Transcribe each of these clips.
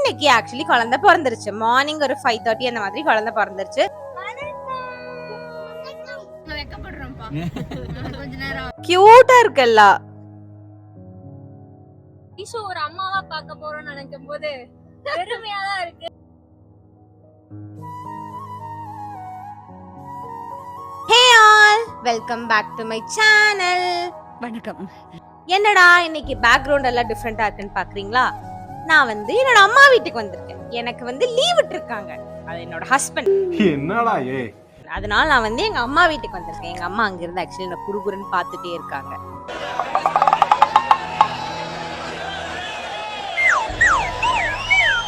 இன்னைக்கு ஆக்சுவலி குழந்தை பிறந்துருச்சு. மார்னிங் ஒரு 5:30 அந்த மாதிரி குழந்தை பிறந்துருச்சு. கியூட்டா இருக்குல்ல. ஈஷு ஒரு அம்மாவா பார்க்க போறோம்னு நினைக்கும் போது பெருமையா தான் இருக்கு. Hey all, welcome back to my channel. வணக்கம். என்னடா இன்னைக்கு பேக்ரவுண்ட் எல்லாம் டிஃபரெண்டா இருக்குன்னு பாக்குறீங்களா? நான் என்னோட அம்மா வீட்டுக்கு வந்திருக்கேன். எனக்கு லீவ் விட்டுருக்காங்க. அது என்னோட ஹஸ்பண்ட். என்னடா ஏ, அதனால நான் எங்க அம்மா வீட்டுக்கு வந்திருக்கேன். எங்க அம்மா அங்க இருந்து ஆக்சுவலி என்ன குறுகுறுன்னு பார்த்துட்டே இருக்காங்க.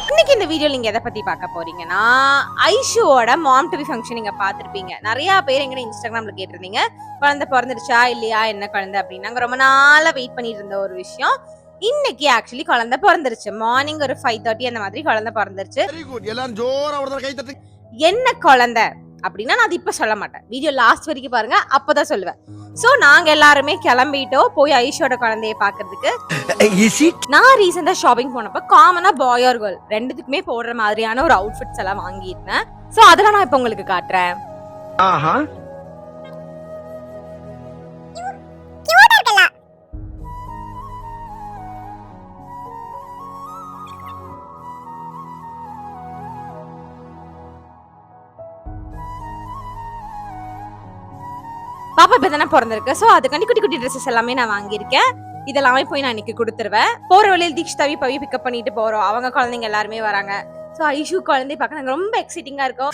இன்னைக்கு இந்த வீடியோ நீங்க எதை பத்தி பார்க்க போறீங்கன்னா, ஐஷுவோட மாம் டு பி ஃபங்க்ஷன் நீங்க பார்த்திருப்பீங்க. நிறைய பேர் எங்க இன்ஸ்டாகிராம்ல கேட்டிருந்தீங்க, குழந்தை பிறந்துருச்சா இல்லையா, என்ன குழந்தை அப்படின்னு. நாங்க ரொம்ப நாளா வெயிட் பண்ணிட்டு இருந்த ஒரு விஷயம். இன்னைக்கு ஆக்சுவலி குழந்தை பிறந்துருச்சு. மார்னிங் ஒரு 5:30 அந்த மாதிரி குழந்தை பிறந்துருச்சு. எல்லாரும் ஜோரா ஒரு கை தட்டு. என்ன குழந்தை அப்படின்னா நான் அது இப்ப சொல்ல மாட்டேன். வீடியோ லாஸ்ட் வரைக்கும் பாருங்க, அப்பதான் சொல்லுவேன். சோ நாங்க எல்லாருமே கிளம்பிட்டோம் போய் ஐஷோட குழந்தைய பாக்குறதுக்கு. நான் ரீசெண்டா ஷாப்பிங் போனப்ப காமனா பாய் ஆர் கேர்ள் ரெண்டுத்துக்குமே போடுற மாதிரியான ஒரு அவுட்ஃபிட்ஸ் எல்லாம் வாங்கியிருந்தேன். சோ அதெல்லாம் நான் இப்ப உங்களுக்கு காட்டுறேன். பாப்பா இப்பதானே பிறந்திருக்கு. சோ அதுக்காண்டி குட்டி குட்டி ட்ரெஸ்ஸஸ் எல்லாமே நான் வாங்கியிருக்கேன். இதெல்லாமே போய் நான் இன்னைக்கு கொடுத்துருவேன். போற வழியில் தீக்ஷிதாவி பவி பிக்கப் பண்ணிட்டு போறோம். அவங்க குழந்தைங்க எல்லாருமே வராங்க. சோ ஐஷு குழந்தை பார்க்க நாங்க ரொம்ப எக்ஸைட்டிங்கா இருக்கோம்.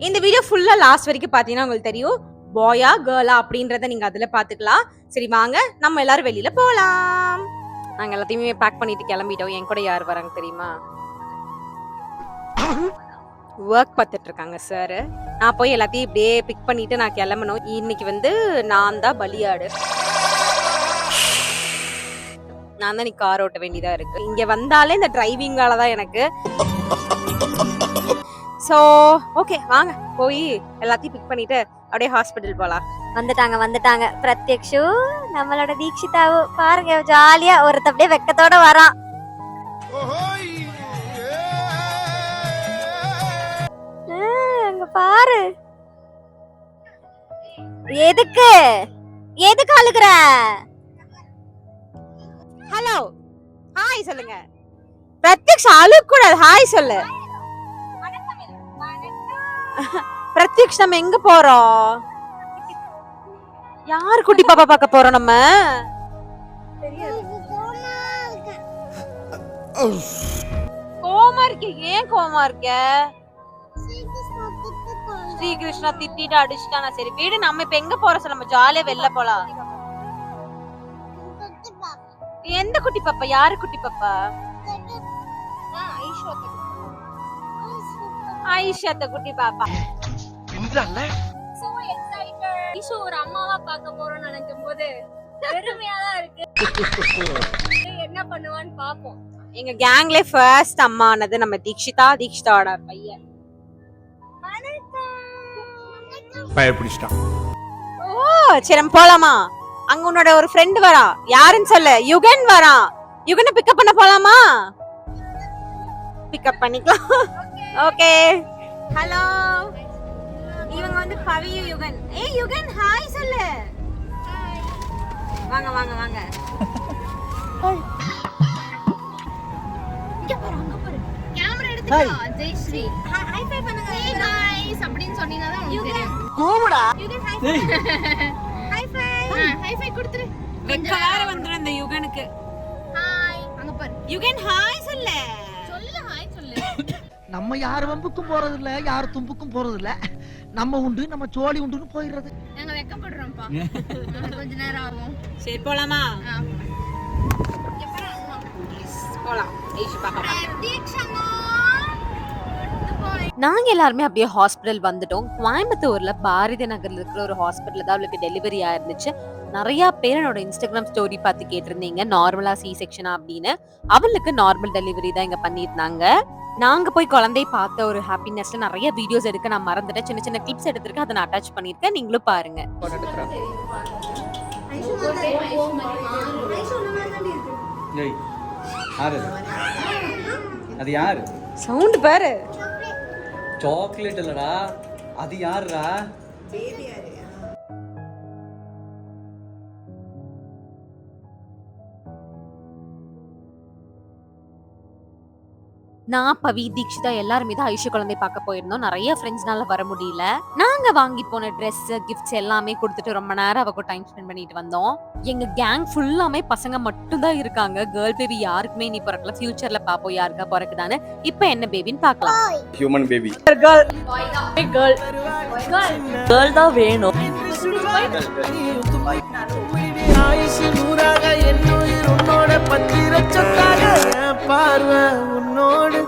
இந்த வீடியோ ஃபுல்லா லாஸ்ட் வரைக்கும் பாத்தீங்கன்னா உங்களுக்கு தெரியும் பாயா கேர்ளா அப்படின்றத நீங்க அதுல பாத்துக்கலாம். சரி வாங்க நம்ம எல்லாரும் வெளியில போலாம். நாங்க எல்லாத்தையுமே பேக் பண்ணிட்டு கிளம்பிட்டோம். என் கூட யார் வராங்க தெரியுமா? ஒர்க் பார்த்துட்டு இருக்காங்க சார். நான் போய் எல்லாத்தையும் இப்படியே பிக் பண்ணிட்டு நான் கிளம்பணும். இன்னைக்கு நான் தான் பலியாடு. நான் தான் கார் ஓட்ட வேண்டியதா இருக்கு. இங்க வந்தாலே இந்த டிரைவிங்கால தான் எனக்கு. சோ ஓகே வாங்க போய் எல்லாத்தையும் பிக் பண்ணிட்டு அப்படியே ஹாஸ்பிட்டல் போலாம். வந்துட்டாங்க பிரத்யக்ஷு நம்மளோட தீக்ஷிதாவு பாருங்க, ஜாலியா ஒருத்த அப்படியே வெக்கத்தோட வரான். பாரு எதுக்கு அழுகுற? ஹலோ ஹாய் சொல்லுங்க. பிரத்யக்ஷ் அழுக கூடாது, ஹாய் சொல்லு. பிரத்யக்ஷ் நம்ம எங்க போறோம்? யார் குட்டி பாப்பா பார்க்க போறோம்? நம்ம கோமா இருக்க. ஏன் கோமா இருக்க? ஸ்ரீகிருஷ்ணா திட்டிட்டு அடிச்சுட்டானா? சரி வீடு, நம்ம இப்ப எங்க போறோம்? நம்ம ஜாலியா வெளில போலாம். எந்த குட்டி பாப்பா? யாரு குட்டி பாப்பா? ஐஷாத்த குட்டி பாப்பா. ஈஷு ஒரு அம்மாவா பார்க்க போறோம்னு நினைக்கும் போது பெருமையா தான் இருக்கு. என்ன பண்ணுவான்னு பாப்போம். எங்க கேங்ல ஃபர்ஸ்ட் அம்மா ஆனது நம்ம தீக்ஷிதாவோட பையன். பயப்பிடிச்சிட்டான். ஓ சரி நம்ம போலாமா? அங்க உன்னோட ஒரு ஃப்ரெண்ட் வரா, யாருன்னு சொல்லு. யுகன் வரா. யுகனை பிக்கப் பண்ண போலாமா? பிக்கப் பண்ணிக்கலாம். Okay hello. இவங்க பவியும் யுகன். ஏய் யுகன் ஹாய் சொல்லு. வாங்க வாங்க வாங்க. இங்க பாரு, அங்க பாரு. கேமரா எடுத்துக்கோ. ஜெயஸ்ரீ ஹை ஃபை பண்ணுங்க. ஹே गाइस அப்படினு சொன்னீங்க தான் உங்களுக்கு தெரியும். கூவுடா. Yugan high five. High five. High five கொடுத்துரு. வெக்க வேற வந்துரும் இந்த யுகனுக்கு. ஹாய் அங்க பாரு. யுகன் ஹாய் சொல்லு. சொல்லு ஹாய் சொல்லு. நம்ம யார் வம்புக்கும் போறது இல்ல, யார் தும்புக்கும் போறது இல்ல. நம்ம உண்டு, நம்ம சோழி உண்டுன்னு போயிடுறது. நாங்க வெக்கப்படுறோம்ப்பா. கொஞ்ச நேரம் ஆகும். சரி போலாமா? போலாம். ஐஷு பாப்பா. நாங்க எல்லாருமே அப்படியே ஹாஸ்பிட்டல் வந்துட்டோம். கோயம்புத்தூர்ல பாரதி நகர்ல இருக்கிற ஒரு ஹாஸ்பிட்டல் தான் அவளுக்கு டெலிவரி ஆயிருந்துச்சு. நிறைய பேர் என்னோட இன்ஸ்டாகிராம் ஸ்டோரி பார்த்து கேட்டிருந்தீங்க நார்மலா சி செக்ஷனா அப்படின்னு. அவளுக்கு நார்மல் டெலிவரி தான் இங்க பண்ணிருந்தாங்க. நாங்க போய் குழந்தைய பார்த்த ஒரு ஹாப்பினஸ்ல நிறைய வீடியோஸ் எடுக்க நான் மறந்துட்டேன். சின்ன சின்ன கிளிப்ஸ் எடுத்திருக்கேன், அதை நான் அட்டாச் பண்ணிருக்கேன். நீங்களும் பாருங்க. யாரு அது யாரு? சவுண்ட் பாரு. சாக்லேட் இல்லடா, அது யாருடா? நான் பவி தீக்ஷிதா எல்லாருமே தான் ஐஷு குழந்தை பார்க்க போயிருந்தோம். நிறைய ஃப்ரெண்ட்ஸ்னால வர முடியல. நாங்க வாங்கி போன ட்ரெஸ் கிஃப்ட்ஸ் எல்லாமே கொடுத்துட்டு ரொம்ப நேரம் அவ கூட டைம் ஸ்பெண்ட் பண்ணிட்டு வந்தோம். எங்க கேங் ஃபுல்லாமே பசங்க மட்டும் தான் இருக்காங்க. கேர்ள் பேபி யாருக்குமே நீ பிறக்கல. ஃபியூச்சர்ல பாப்போம் யாருக்கா பிறக்குதான்னு. இப்போ என்ன பேபின்னு பார்க்கலாம். Human baby. கேர்ள் தான் வேணும். ஆயுசு நூறாக என்னுயிர் உன்னோட பத்திரச்சொத்தாக பார்வை உன்னோடு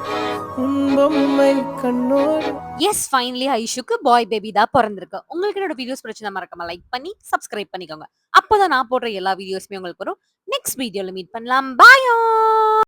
உன்பொம்மை கண்ணோடு. எஸ் ஃபைனலி ஐஷுக்கு பாய் பேபி தான் பிறந்திருக்கு. உங்களுக்கு என்னோட வீடியோஸ் பிடிச்சா மறக்காம லைக் பண்ணி சப்ஸ்கிரைப் பண்ணிக்கோங்க. அப்போதான் நான் போடுற எல்லா வீடியோஸுமே உங்களுக்கு வரும். நெக்ஸ்ட் வீடியோல மீட் பண்ணலாம். பாய்.